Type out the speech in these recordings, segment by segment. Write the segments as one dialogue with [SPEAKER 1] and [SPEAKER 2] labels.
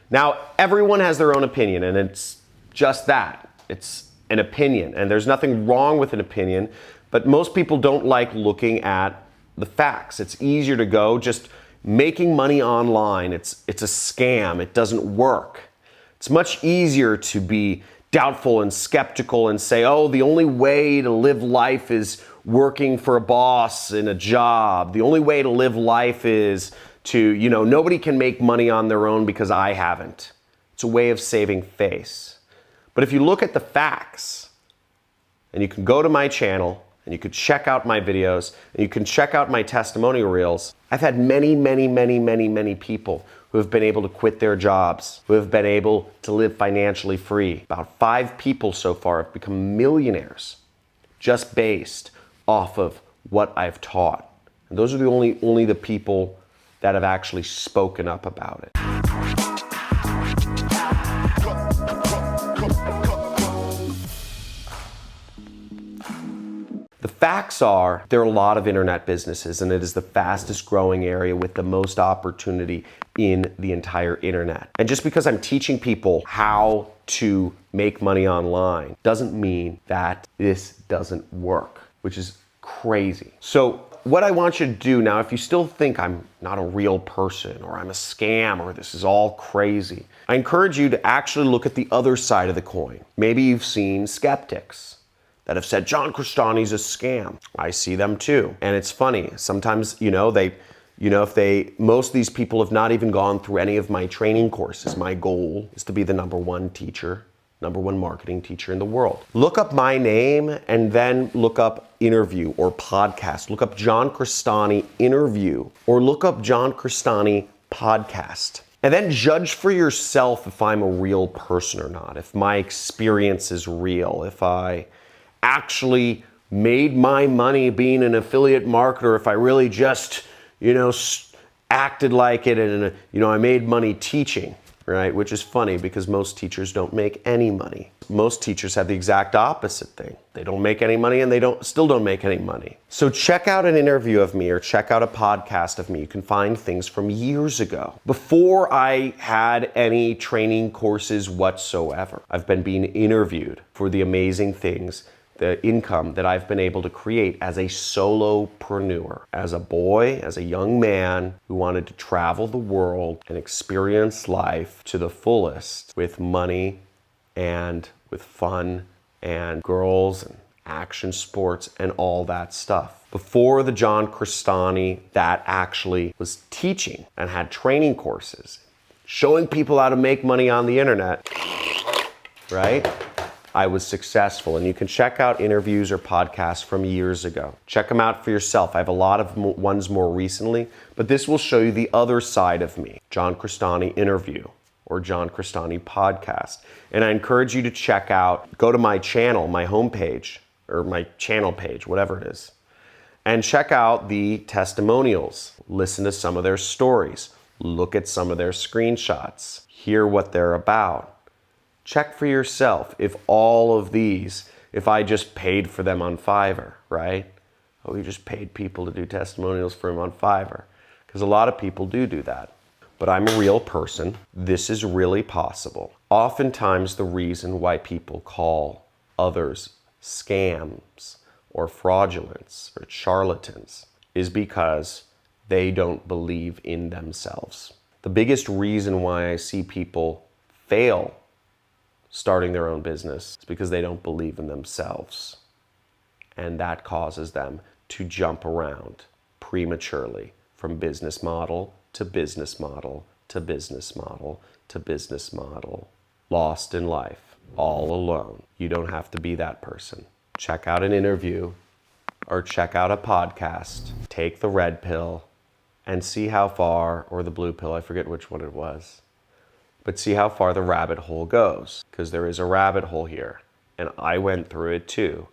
[SPEAKER 1] Now, everyone has their own opinion, and it's just that. It's an opinion, and there's nothing wrong with an opinion, but most people don't like looking at the facts. It's easier to go just making money online. It's a scam. It doesn't work. It's much easier to be doubtful and skeptical and say, oh, the only way to live life is working for a boss in a job. The only way to live life is to, nobody can make money on their own because I haven't. It's a way of saving face. But if you look at the facts, and you can go to my channel, and you could check out my videos, and you can check out my testimonial reels, I've had many, many, many, many, many people who have been able to quit their jobs, who have been able to live financially free. About 5 people so far have become millionaires just based off of what I've taught. And those are the only the people that have actually spoken up about it. The facts are, there are a lot of internet businesses, and it is the fastest growing area with the most opportunity in the entire internet. And just because I'm teaching people how to make money online doesn't mean that this doesn't work, which is crazy. So what I want you to do now, if you still think I'm not a real person or I'm a scam or this is all crazy, I encourage you to actually look at the other side of the coin. Maybe you've seen skeptics that have said, John Crestani's a scam. I see them too. And it's funny, sometimes, most of these people have not even gone through any of my training courses. My goal is to be the #1 teacher, #1 marketing teacher in the world. Look up my name and then look up interview or podcast. Look up John Crestani interview or look up John Crestani podcast. And then judge for yourself if I'm a real person or not, if my experience is real, if I actually made my money being an affiliate marketer, if I really just, acted like it and, I made money teaching, right? Which is funny because most teachers don't make any money. Most teachers have the exact opposite thing. They don't make any money and they still don't make any money. So check out an interview of me or check out a podcast of me. You can find things from years ago, before I had any training courses whatsoever. I've been being interviewed for the amazing things, the income that I've been able to create as a solopreneur, as a boy, as a young man who wanted to travel the world and experience life to the fullest with money and with fun and girls and action sports and all that stuff. Before the John Crestani that actually was teaching and had training courses, showing people how to make money on the internet, right? I was successful, and you can check out interviews or podcasts from years ago. Check them out for yourself. I have a lot of ones more recently, but this will show you the other side of me. John Crestani interview or John Crestani podcast. And I encourage you to go to my channel, my homepage, or my channel page, whatever it is, and check out the testimonials. Listen to some of their stories. Look at some of their screenshots. Hear what they're about. Check for yourself if all of these, if I just paid for them on Fiverr, right? Oh, we just paid people to do testimonials for him on Fiverr. Because a lot of people do that. But I'm a real person. This is really possible. Oftentimes the reason why people call others scams or fraudulents or charlatans is because they don't believe in themselves. The biggest reason why I see people fail starting their own business is because they don't believe in themselves. And that causes them to jump around prematurely from business model to business model to business model to business model, lost in life, all alone. You don't have to be that person. Check out an interview or check out a podcast, take the red pill and see how far, or the blue pill, I forget which one it was, but see how far the rabbit hole goes, because there is a rabbit hole here. And I went through it too.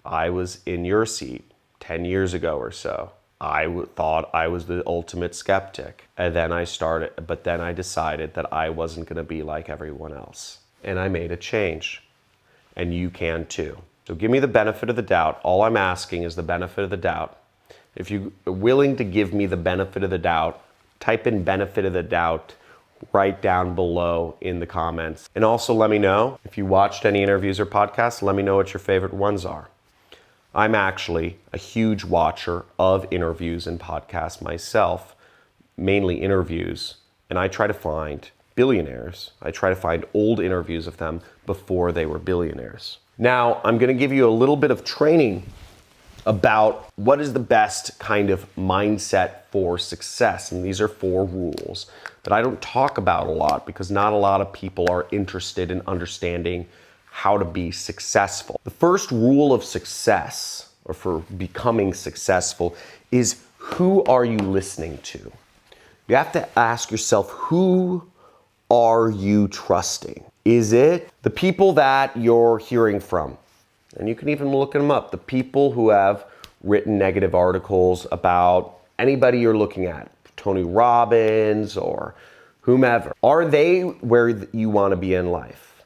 [SPEAKER 1] I was in your seat 10 years ago or so. I thought I was the ultimate skeptic. And then I decided that I wasn't gonna be like everyone else. And I made a change. And you can too. So give me the benefit of the doubt. All I'm asking is the benefit of the doubt. If you're willing to give me the benefit of the doubt, type in benefit of the doubt right down below in the comments. And also let me know if you watched any interviews or podcasts, let me know what your favorite ones are. I'm actually a huge watcher of interviews and podcasts myself, mainly interviews, and I try to find billionaires. I try to find old interviews of them before they were billionaires. Now, I'm going to give you a little bit of training about what is the best kind of mindset for success. And these are 4 rules that I don't talk about a lot because not a lot of people are interested in understanding how to be successful. The first rule of success, or for becoming successful, is who are you listening to? You have to ask yourself, who are you trusting? Is it the people that you're hearing from? And you can even look them up. The people who have written negative articles about anybody you're looking at, Tony Robbins or whomever. Are they where you want to be in life?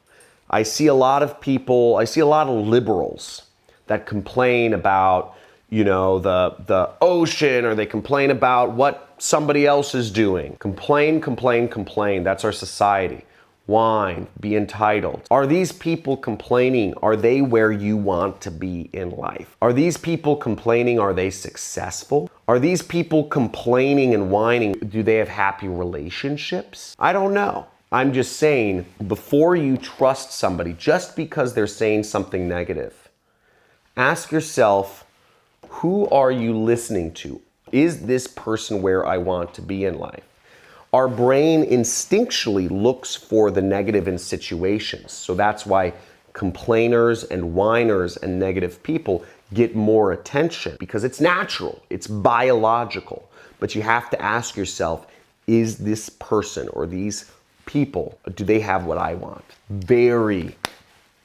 [SPEAKER 1] I see a lot of people, I see a lot of liberals that complain about, the ocean, or they complain about what somebody else is doing. Complain, complain, complain. That's our society. Whine, be entitled. Are these people complaining? Are they where you want to be in life? Are these people complaining? Are they successful? Are these people complaining and whining? Do they have happy relationships? I don't know. I'm just saying, before you trust somebody, just because they're saying something negative, ask yourself, who are you listening to? Is this person where I want to be in life? Our brain instinctually looks for the negative in situations. So that's why complainers and whiners and negative people get more attention, because it's natural, it's biological. But you have to ask yourself, is this person or these people, do they have what I want? Very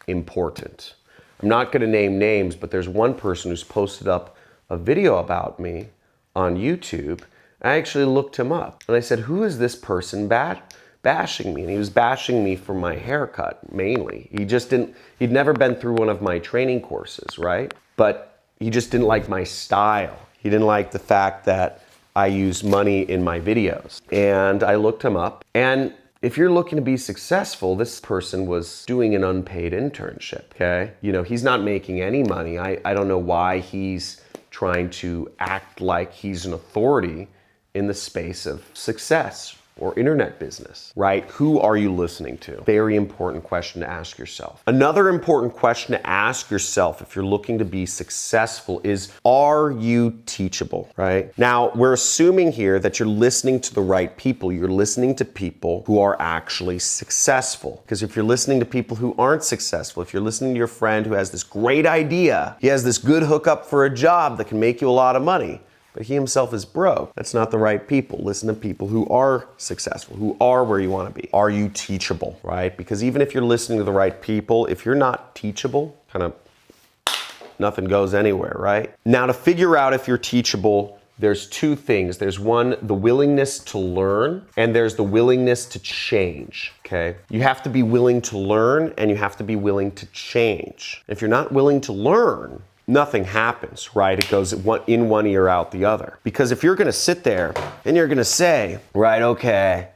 [SPEAKER 1] important. I'm not going to name names, but there's one person who's posted up a video about me on YouTube. I actually looked him up and I said, who is this person bashing me? And he was bashing me for my haircut, mainly. He'd never been through one of my training courses, right? But he just didn't like my style. He didn't like the fact that I use money in my videos. And I looked him up. And if you're looking to be successful, this person was doing an unpaid internship, okay? He's not making any money. I don't know why he's trying to act like he's an authority in the space of success or internet business, right? Who are you listening to? Very important question to ask yourself. Another important question to ask yourself if you're looking to be successful is, are you teachable, right? Now, we're assuming here that you're listening to the right people. You're listening to people who are actually successful. Because if you're listening to people who aren't successful, if you're listening to your friend who has this great idea, he has this good hookup for a job that can make you a lot of money, but he himself is broke, that's not the right people. Listen to people who are successful, who are where you want to be. Are you teachable, right? Because even if you're listening to the right people, if you're not teachable, kind of nothing goes anywhere, right? Now, to figure out if you're teachable, there's 2 things. There's one, the willingness to learn, and there's the willingness to change, okay? You have to be willing to learn, and you have to be willing to change. If you're not willing to learn, nothing happens, right? It goes in one ear, out the other. Because if you're gonna sit there and you're gonna say, right, okay,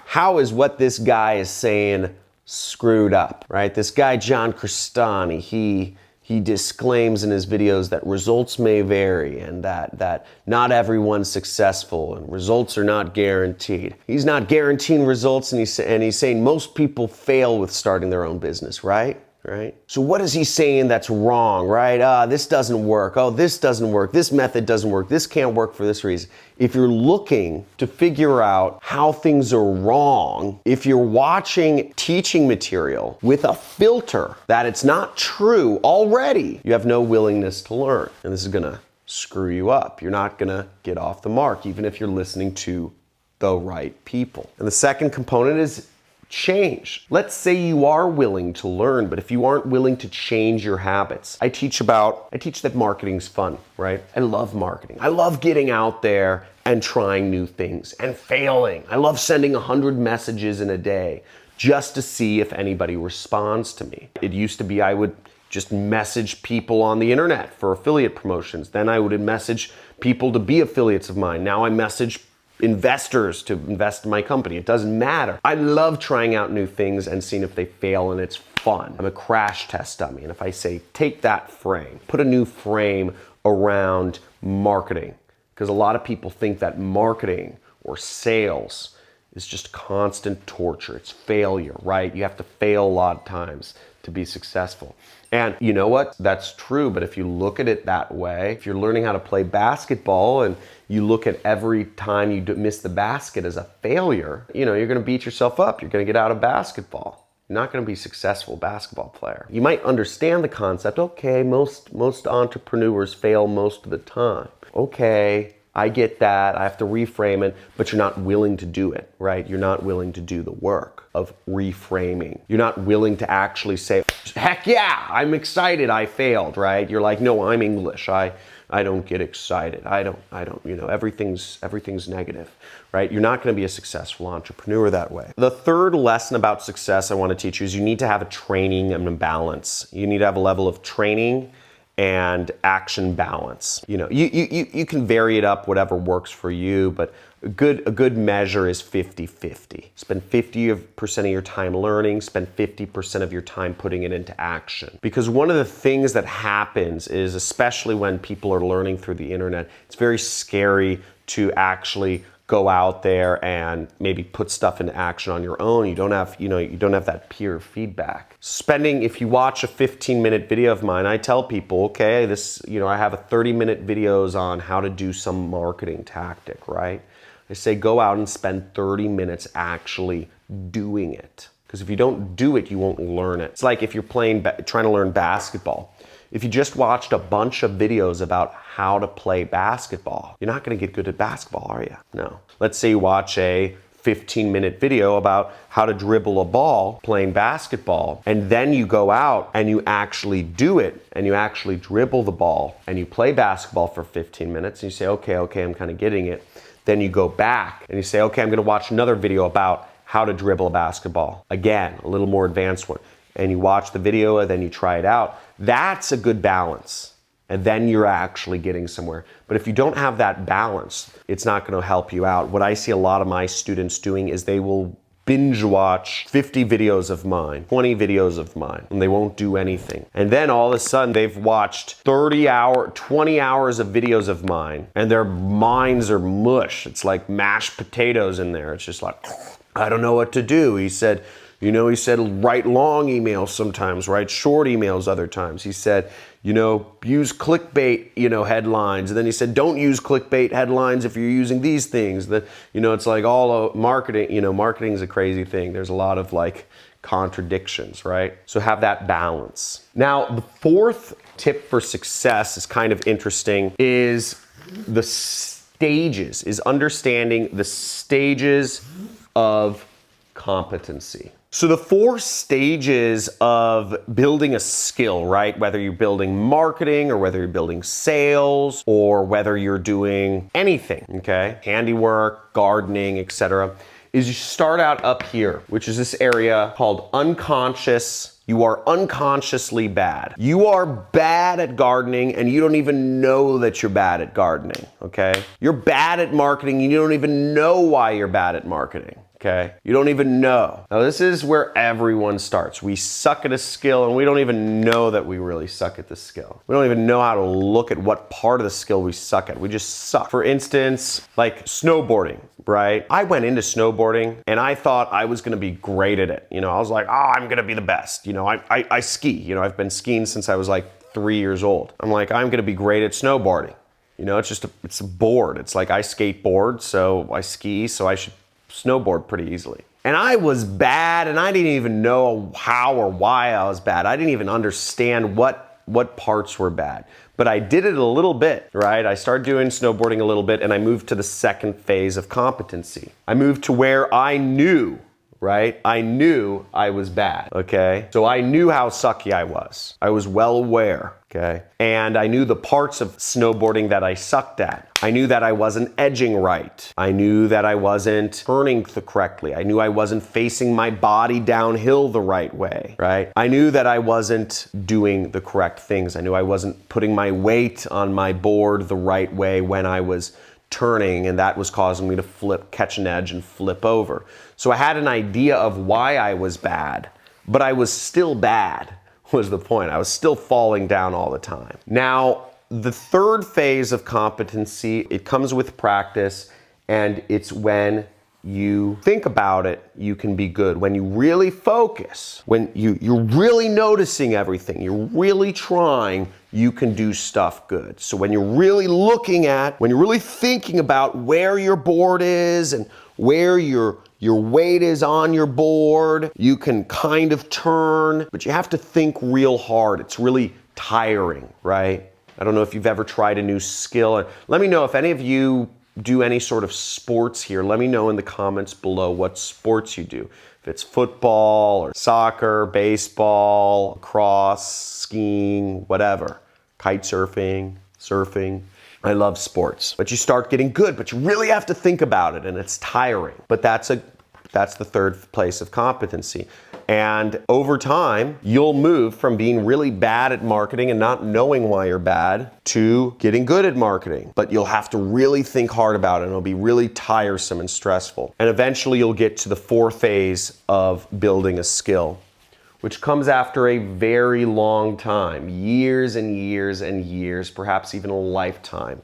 [SPEAKER 1] how is what this guy is saying screwed up, right? This guy, John Crestani, he disclaims in his videos that results may vary and that not everyone's successful and results are not guaranteed. He's not guaranteeing results, and he's saying most people fail with starting their own business, right? Right? So what is he saying that's wrong, right? This doesn't work. Oh, this doesn't work. This method doesn't work. This can't work for this reason. If you're looking to figure out how things are wrong, if you're watching teaching material with a filter that it's not true already, you have no willingness to learn. And this is gonna screw you up. You're not gonna get off the mark, even if you're listening to the right people. And the second component is change. Let's say you are willing to learn, but if you aren't willing to change your habits. I teach that marketing's fun, right? I love marketing. I love getting out there and trying new things and failing. I love sending 100 messages in a day just to see if anybody responds to me. It used to be I would just message people on the internet for affiliate promotions. Then I would message people to be affiliates of mine. Now I message investors to invest in my company. It doesn't matter. I love trying out new things and seeing if they fail, and it's fun. I'm a crash test dummy. And if I say, take that frame, put a new frame around marketing, because a lot of people think that marketing or sales is just constant torture. It's failure, right? You have to fail a lot of times to be successful. And you know what? That's true, but if you look at it that way, if you're learning how to play basketball and you look at every time you miss the basket as a failure, you're gonna beat yourself up. You're gonna get out of basketball. You're not gonna be a successful basketball player. You might understand the concept. Okay, most entrepreneurs fail most of the time. Okay, I get that, I have to reframe it, but you're not willing to do it, right? You're not willing to do the work of reframing. You're not willing to actually say, heck yeah, I'm excited, I failed, right? You're like, no, I'm English, I don't get excited. I don't, everything's negative, right? You're not gonna be a successful entrepreneur that way. The third lesson about success I wanna teach you is you need to have a training and a balance. You need to have a level of training and action balance. You can vary it up whatever works for you, but a good measure is 50-50. Spend 50% of your time learning, spend 50% of your time putting it into action. Because one of the things that happens is, especially when people are learning through the internet, it's very scary to actually go out there and maybe put stuff into action on your own. You don't have that peer feedback. If you watch a 15-minute video of mine, I tell people, okay, I have a 30-minute videos on how to do some marketing tactic, right? I say go out and spend 30 minutes actually doing it. Because if you don't do it, you won't learn it. It's like if you're trying to learn basketball. If you just watched a bunch of videos about how to play basketball, you're not gonna get good at basketball, are you? No. Let's say you watch a 15-minute video about how to dribble a ball playing basketball, and then you go out and you actually do it, and you actually dribble the ball, and you play basketball for 15 minutes, and you say, okay, I'm kind of getting it. Then you go back and you say, okay, I'm gonna watch another video about how to dribble a basketball. Again, a little more advanced one. And you watch the video and then you try it out. That's a good balance. And then you're actually getting somewhere. But if you don't have that balance, it's not gonna help you out. What I see a lot of my students doing is they will binge watch 50 videos of mine, 20 videos of mine, and they won't do anything. And then all of a sudden they've watched 20 hours of videos of mine, and their minds are mush. It's like mashed potatoes in there. It's just like, I don't know what to do. He said, write long emails sometimes, write short emails other times. He said, use clickbait, headlines. And then he said, don't use clickbait headlines if you're using these things. It's like all marketing, marketing's a crazy thing. There's a lot of contradictions, right? So have that balance. Now, the fourth tip for success is kind of interesting, is understanding the stages of competency. So the 4 stages of building a skill, right? Whether you're building marketing or whether you're building sales or whether you're doing anything, okay? Handiwork, gardening, etc., is you start out up here, which is this area called unconscious. You are unconsciously bad. You are bad at gardening and you don't even know that you're bad at gardening, okay? You're bad at marketing and you don't even know why you're bad at marketing. Okay? You don't even know. Now this is where everyone starts. We suck at a skill and we don't even know that we really suck at the skill. We don't even know how to look at what part of the skill we suck at. We just suck. For instance, like snowboarding, right? I went into snowboarding and I thought I was gonna be great at it. I was like, I'm gonna be the best. I ski. I've been skiing since I was like 3 years old. I'm like, I'm gonna be great at snowboarding. It's a board. It's like I skateboard, so I ski, so I should snowboard pretty easily. And I was bad and I didn't even know how or why I was bad. I didn't even understand what parts were bad. But I did it a little bit, right? I started doing snowboarding a little bit and I moved to the second phase of competency. I moved to where I knew, right? I knew I was bad, okay? So I knew how sucky I was. I was well aware, okay? And I knew the parts of snowboarding that I sucked at. I knew that I wasn't edging right. I knew that I wasn't turning correctly. I knew I wasn't facing my body downhill the right way, right? I knew that I wasn't doing the correct things. I knew I wasn't putting my weight on my board the right way when I was turning, and that was causing me to catch an edge and flip over. So I had an idea of why I was bad, but I was still bad, was the point. I was still falling down all the time. Now, the third phase of competency, it comes with practice, and it's when you think about it, you can be good. When you really focus, when you're really noticing everything, you're really trying, you can do stuff good. So when you're really when you're really thinking about where your board is and where your weight is on your board, you can kind of turn, but you have to think real hard. It's really tiring, right? I don't know if you've ever tried a new skill. Let me know if any of you do any sort of sports here. Let me know in the comments below what sports you do. If it's football or soccer, baseball, lacrosse, skiing, whatever. Kite surfing, surfing. I love sports. But you start getting good, but you really have to think about it, and it's tiring. But that's the third place of competency. And over time, you'll move from being really bad at marketing and not knowing why you're bad to getting good at marketing. But you'll have to really think hard about it, and it'll be really tiresome and stressful. And eventually you'll get to the fourth phase of building a skill, which comes after a very long time, years and years and years, perhaps even a lifetime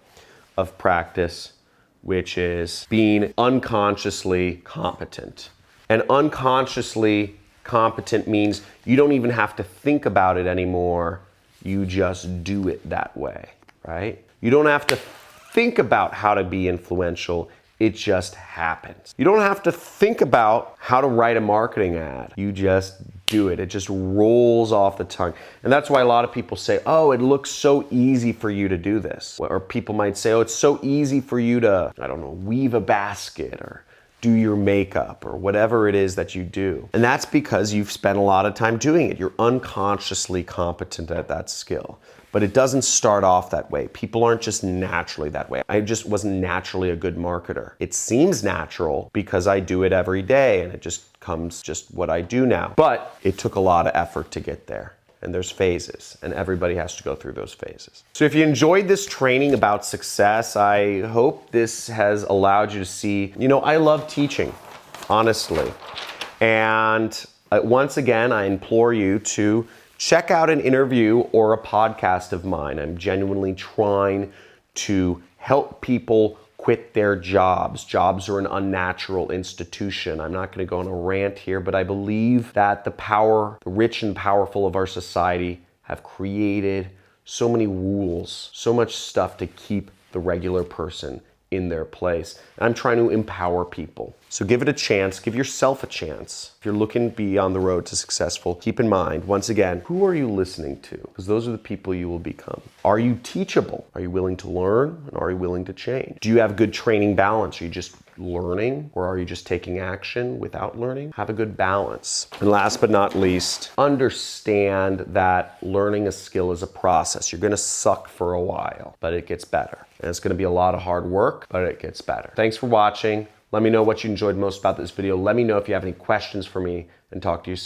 [SPEAKER 1] of practice, which is being unconsciously competent. And unconsciously competent means you don't even have to think about it anymore. You just do it that way, right? You don't have to think about how to be influential. It just happens. You don't have to think about how to write a marketing ad. You just do it. It just rolls off the tongue. And that's why a lot of people say, oh, it looks so easy for you to do this. Or people might say, oh, it's so easy for you to, I don't know, weave a basket or do your makeup or whatever it is that you do. And that's because you've spent a lot of time doing it. You're unconsciously competent at that skill. But it doesn't start off that way. People aren't just naturally that way. I just wasn't naturally a good marketer. It seems natural because I do it every day and it just comes just what I do now. But it took a lot of effort to get there. And there's phases, and everybody has to go through those phases. So if you enjoyed this training about success, I hope this has allowed you to see, I love teaching, honestly. And once again, I implore you to check out an interview or a podcast of mine. I'm genuinely trying to help people quit their jobs. Jobs are an unnatural institution. I'm not going to go on a rant here, but I believe that the rich and powerful of our society have created so many rules, so much stuff to keep the regular person in their place. And I'm trying to empower people. So give it a chance, give yourself a chance. If you're looking to be on the road to successful, keep in mind, once again, who are you listening to? Because those are the people you will become. Are you teachable? Are you willing to learn? And are you willing to change? Do you have good training balance? Are you just learning, or are you just taking action without learning? Have a good balance. And last but not least, understand that learning a skill is a process. You're gonna suck for a while, but it gets better. And it's gonna be a lot of hard work, but it gets better. Thanks for watching. Let me know what you enjoyed most about this video. Let me know if you have any questions for me, and talk to you soon.